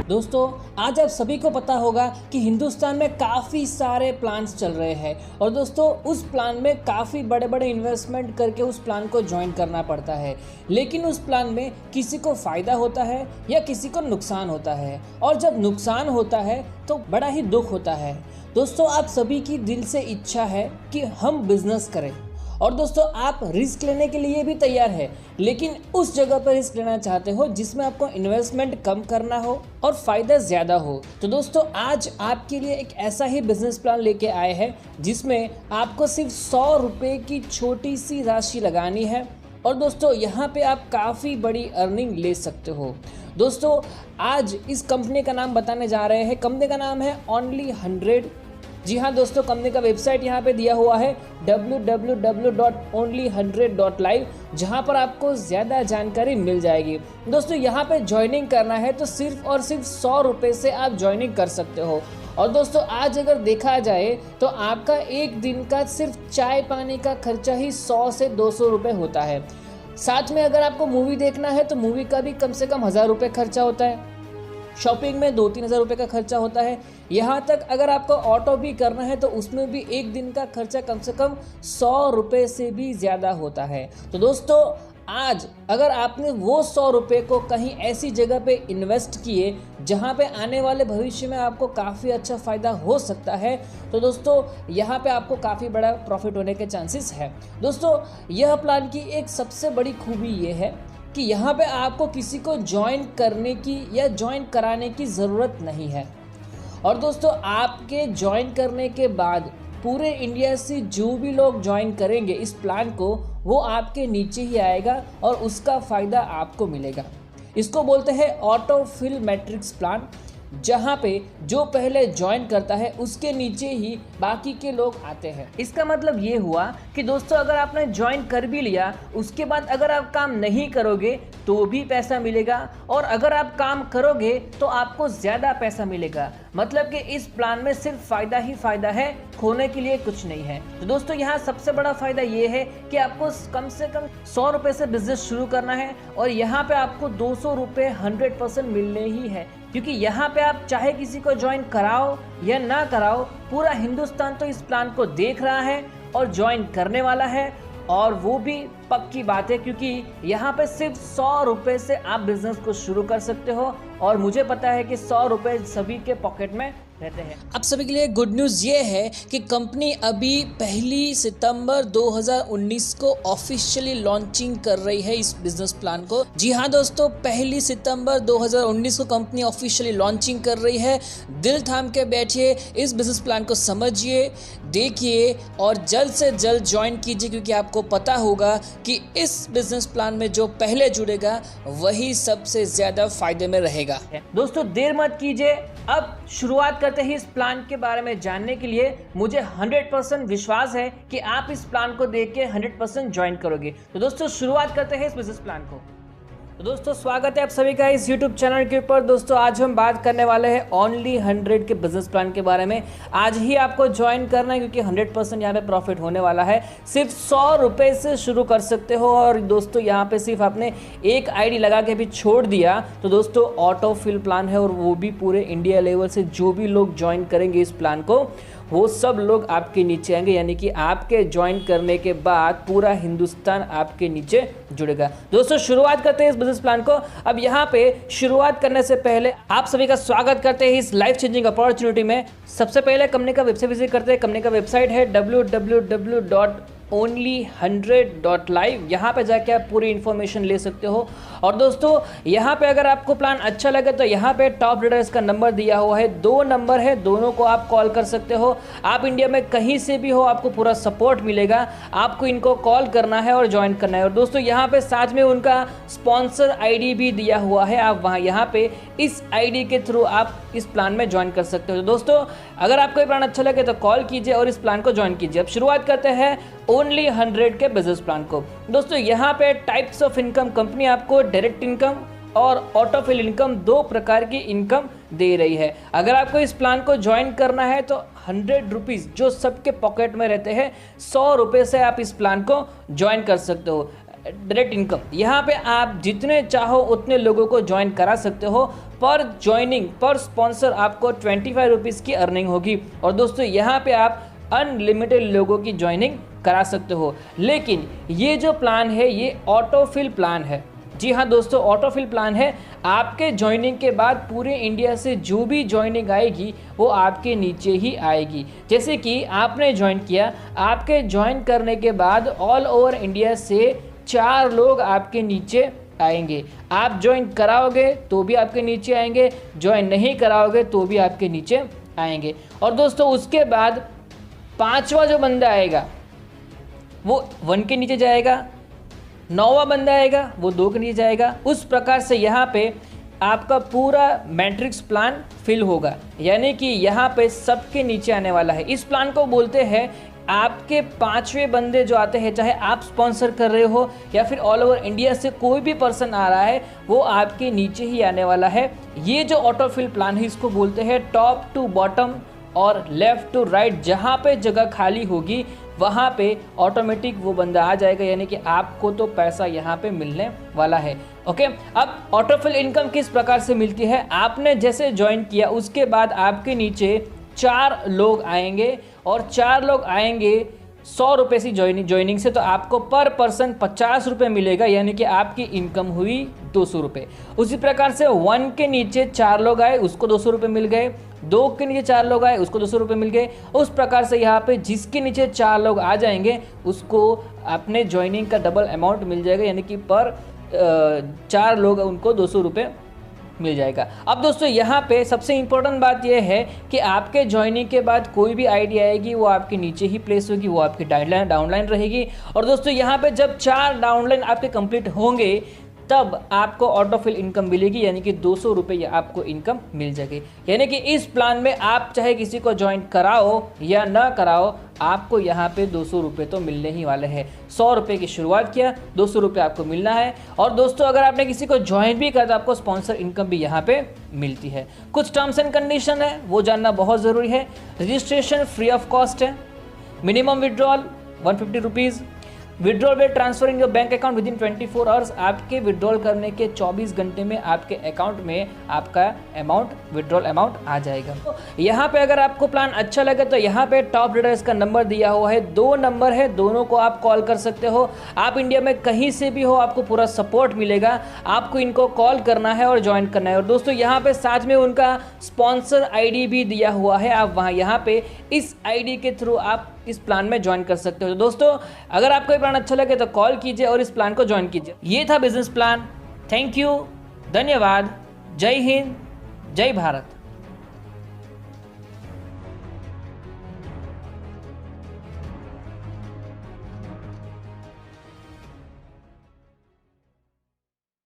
दोस्तों आज आप सभी को पता होगा कि हिंदुस्तान में काफ़ी सारे प्लान्स चल रहे हैं और दोस्तों उस प्लान में काफ़ी बड़े बड़े इन्वेस्टमेंट करके उस प्लान को ज्वाइन करना पड़ता है। लेकिन उस प्लान में किसी को फ़ायदा होता है या किसी को नुकसान होता है, और जब नुकसान होता है तो बड़ा ही दुख होता है। दोस्तों आप सभी की दिल से इच्छा है कि हम बिजनेस करें और दोस्तों आप रिस्क लेने के लिए भी तैयार है, लेकिन उस जगह पर रिस्क लेना चाहते हो जिसमें आपको इन्वेस्टमेंट कम करना हो और फायदा ज़्यादा हो। तो दोस्तों आज आपके लिए एक ऐसा ही बिजनेस प्लान लेके आए हैं जिसमें आपको सिर्फ 100 रुपये की छोटी सी राशि लगानी है और दोस्तों यहाँ पे आप काफ़ी बड़ी अर्निंग ले सकते हो। दोस्तों आज इस कंपनी का नाम बताने जा रहे हैं। कंपनी का नाम है Only100। जी हाँ दोस्तों, कंपनी का वेबसाइट यहाँ पे दिया हुआ है www.only100.live, जहाँ पर आपको ज़्यादा जानकारी मिल जाएगी। दोस्तों यहाँ पे ज्वाइनिंग करना है तो सिर्फ और सिर्फ 100 रुपये से आप ज्वाइनिंग कर सकते हो। और दोस्तों आज अगर देखा जाए तो आपका एक दिन का सिर्फ चाय पानी का खर्चा ही 100 से 200 रुपये होता है। साथ में अगर आपको मूवी देखना है तो मूवी का भी कम से कम 1000 रुपये खर्चा होता है। शॉपिंग में 2-3 हज़ार रुपये का खर्चा होता है। यहाँ तक अगर आपको ऑटो भी करना है तो उसमें भी एक दिन का खर्चा कम से कम 100 रुपये से भी ज़्यादा होता है। तो दोस्तों आज अगर आपने वो 100 रुपये को कहीं ऐसी जगह पे इन्वेस्ट किए जहाँ पे आने वाले भविष्य में आपको काफ़ी अच्छा फ़ायदा हो सकता है, तो दोस्तों यहाँ पे आपको काफ़ी बड़ा प्रॉफिट होने के चांसेस है। दोस्तों यह प्लान की एक सबसे बड़ी खूबी ये है कि यहाँ पे आपको किसी को ज्वाइन करने की या ज्वाइन कराने की ज़रूरत नहीं है। और दोस्तों आपके ज्वाइन करने के बाद पूरे इंडिया से जो भी लोग ज्वाइन करेंगे इस प्लान को, वो आपके नीचे ही आएगा और उसका फ़ायदा आपको मिलेगा। इसको बोलते हैं ऑटो फिल मैट्रिक्स प्लान, जहाँ पे जो पहले ज्वाइन करता है उसके नीचे ही बाकी के लोग आते हैं। इसका मतलब ये हुआ कि दोस्तों अगर आपने ज्वाइन कर भी लिया, उसके बाद अगर आप काम नहीं करोगे तो भी पैसा मिलेगा, और अगर आप काम करोगे तो आपको ज़्यादा पैसा मिलेगा। मतलब कि इस प्लान में सिर्फ फ़ायदा ही फ़ायदा है, खोने के लिए कुछ नहीं है। तो दोस्तों यहाँ सबसे बड़ा फ़ायदा ये है कि आपको कम से कम 100 रुपये से बिजनेस शुरू करना है और यहाँ पे आपको 200 रुपये 100% मिलने ही है, क्योंकि यहाँ पे आप चाहे किसी को ज्वाइन कराओ या ना कराओ, पूरा हिंदुस्तान तो इस प्लान को देख रहा है और ज्वाइन करने वाला है। और वो भी पक्की बात है क्योंकि यहाँ पे सिर्फ 100 रुपये से आप बिजनेस को शुरू कर सकते हो, और मुझे पता है कि 100 रुपये सभी के पॉकेट में रहते हैं। अब सभी के लिए गुड न्यूज़ ये है कि कंपनी अभी 1 सितंबर 2019 को ऑफिशियली लॉन्चिंग कर रही है इस बिजनेस प्लान को। जी हाँ दोस्तों, 1 सितंबर 2019 को कंपनी ऑफिशियली लॉन्चिंग कर रही है। दिल थाम के बैठिए, इस बिजनेस प्लान को समझिए, देखिए और जल्द से जल्द ज्वाइन कीजिए, क्योंकि आपको पता होगा कि इस बिजनेस प्लान में जो पहले जुड़ेगा वही सबसे ज़्यादा फायदे में रहेगा। दोस्तों देर मत कीजिए, अब शुरुआत करते ही इस प्लान के बारे में जानने के लिए मुझे 100% विश्वास है कि आप इस प्लान को देख के 100% ज्वाइन करोगे। तो दोस्तों शुरुआत करते हैं इस बिजनेस प्लान को। तो दोस्तों स्वागत है आप सभी का इस YouTube चैनल के ऊपर। दोस्तों आज हम बात करने वाले हैं Only100 के बिजनेस प्लान के बारे में। आज ही आपको ज्वाइन करना है क्योंकि 100% यहाँ पे प्रॉफिट होने वाला है। सिर्फ 100 रुपये से शुरू कर सकते हो, और दोस्तों यहाँ पे सिर्फ आपने एक आईडी लगा के भी छोड़ दिया तो दोस्तों ऑटो फिल प्लान है, और वो भी पूरे इंडिया लेवल से जो भी लोग ज्वाइन करेंगे इस प्लान को वो सब लोग आपके नीचे आएंगे, यानी कि आपके ज्वाइन करने के बाद पूरा हिंदुस्तान आपके नीचे जुड़ेगा। दोस्तों शुरुआत करते हैं इस बिजनेस प्लान को। अब यहाँ पे शुरुआत करने से पहले आप सभी का स्वागत करते हैं इस लाइफ चेंजिंग अपॉर्चुनिटी में। सबसे पहले कंपनी का वेबसाइट विजिट करते हैं। कंपनी का वेबसाइट है www.only100.live। यहाँ पे जाके आप पूरी इन्फॉर्मेशन ले सकते हो। और दोस्तों यहाँ पे अगर आपको प्लान अच्छा लगे तो यहाँ पे टॉप लीडर्स का नंबर दिया हुआ है, 2 नंबर है, दोनों को आप कॉल कर सकते हो। आप इंडिया में कहीं से भी हो, आपको पूरा सपोर्ट मिलेगा। आपको इनको कॉल करना है और ज्वाइन करना है। और दोस्तों यहाँ पे साथ में उनका स्पॉन्सर आईडी भी दिया हुआ है, आप वहाँ यहाँ पे इस आईडी के थ्रू आप इस प्लान में ज्वाइन कर सकते हो। तो दोस्तों अगर आपको ये प्लान अच्छा लगे तो कॉल कीजिए और इस प्लान को ज्वाइन कीजिए। अब शुरुआत करते हैं Only100 के बिजनेस प्लान को। दोस्तों यहाँ पे टाइप्स ऑफ इनकम कंपनी आपको डायरेक्ट इनकम और ऑटो फिल इनकम 2 प्रकार की इनकम दे रही है। अगर आपको इस प्लान को ज्वाइन करना है तो 100 रुपीज़ जो सबके पॉकेट में रहते हैं, 100 रुपये से आप इस प्लान को ज्वाइन कर सकते हो। डायरेक्ट इनकम, यहाँ पे आप जितने चाहो उतने लोगों को ज्वाइन करा सकते हो। पर ज्वाइनिंग पर स्पॉन्सर आपको 25 रुपीज़ की अर्निंग होगी। और दोस्तों यहाँ पे आप अनलिमिटेड लोगों की ज्वाइनिंग करा सकते हो। लेकिन ये जो प्लान है ये ऑटोफिल प्लान है। जी हाँ दोस्तों, ऑटोफिल प्लान है। आपके ज्वाइनिंग के बाद पूरे इंडिया से जो भी ज्वाइनिंग आएगी वो आपके नीचे ही आएगी। जैसे कि आपने ज्वाइन किया, आपके ज्वाइन करने के बाद ऑल ओवर इंडिया से 4 लोग आपके नीचे आएंगे। आप ज्वाइन कराओगे तो भी आपके नीचे आएंगे, ज्वाइन नहीं कराओगे तो भी आपके नीचे आएंगे। और दोस्तों उसके बाद 5वां जो बंदा आएगा वो 1 के नीचे जाएगा, 9वां बंदा आएगा वो 2 के नीचे जाएगा। उस प्रकार से यहाँ पे आपका पूरा मैट्रिक्स प्लान फिल होगा, यानी कि यहाँ पे सबके नीचे आने वाला है। इस प्लान को बोलते हैं आपके 5वें बंदे जो आते हैं, चाहे आप स्पॉन्सर कर रहे हो या फिर ऑल ओवर इंडिया से कोई भी पर्सन आ रहा है, वो आपके नीचे ही आने वाला है। ये जो ऑटोफिल प्लान है इसको बोलते हैं टॉप टू बॉटम और लेफ्ट टू राइट। जहाँ पे जगह खाली होगी वहाँ पे ऑटोमेटिक वो बंदा आ जाएगा, यानी कि आपको तो पैसा यहाँ पे मिलने वाला है। ओके, अब ऑटोफिल इनकम किस प्रकार से मिलती है? आपने जैसे ज्वाइन किया उसके बाद आपके नीचे 4 लोग आएंगे और 4 लोग आएंगे 100 रुपये से ज्वाइनिंग से, तो आपको पर पर्सन 50 रुपये मिलेगा, यानी कि आपकी इनकम हुई 200 रुपये। उसी प्रकार से 1 के नीचे 4 लोग आए उसको 200 रुपये मिल गए, 2 के नीचे 4 लोग आए उसको 200 रुपये मिल गए। उस प्रकार से यहाँ पे जिसके नीचे 4 लोग आ जाएंगे उसको अपने ज्वाइनिंग का डबल अमाउंट मिल जाएगा, यानी कि पर 4 लोग उनको 200 रुपये मिल जाएगा। अब दोस्तों यहाँ पे सबसे इम्पोर्टेंट बात यह है कि आपके ज्वाइनिंग के बाद कोई भी आईडी आएगी वो आपके नीचे ही प्लेस होगी, वो आपकी डाउनलाइन रहेगी। और दोस्तों यहाँ पे जब 4 डाउनलाइन आपके कंप्लीट होंगे तब आपको ऑटोफिल इनकम मिलेगी, यानी कि 200 रुपये आपको इनकम मिल जाएगी। यानी कि इस प्लान में आप चाहे किसी को ज्वाइन कराओ या ना कराओ, आपको यहाँ पे 200 रुपये तो मिलने ही वाले हैं। 100 रुपये की शुरुआत किया, 200 रुपये आपको मिलना है। और दोस्तों अगर आपने किसी को ज्वाइन भी करा तो आपको स्पॉन्सर इनकम भी यहाँ पे मिलती है। कुछ टर्म्स एंड कंडीशन है वो जानना बहुत ज़रूरी है। रजिस्ट्रेशन फ्री ऑफ कॉस्ट है, minimum withdrawal 150 rupees, withdrawal will transfer in your bank account with in 24 hours. आपके विड्रॉल करने के 24 घंटे में आपके अकाउंट में आपका अमाउंट विड्रॉल अमाउंट आ जाएगा। तो यहाँ पे अगर आपको प्लान अच्छा लगे तो यहाँ पे टॉप लीडर्स का नंबर दिया हुआ है, 2 नंबर है, दोनों को आप कॉल कर सकते हो। आप इंडिया में कहीं से भी हो आपको पूरा सपोर्ट मिलेगा, आपको इनको कॉल करना है और ज्वाइन करना है। और दोस्तों यहाँ पे साथ में उनका स्पॉन्सर ID भी दिया हुआ है, आप वहाँ यहाँ पे इस ID के थ्रू आप इस प्लान में ज्वाइन कर सकते हो। तो दोस्तों अगर आपको ये प्लान अच्छा लगे तो कॉल कीजिए और इस प्लान को ज्वाइन कीजिए। ये था बिजनेस प्लान। थैंक यू, धन्यवाद, जय हिंद, जय भारत।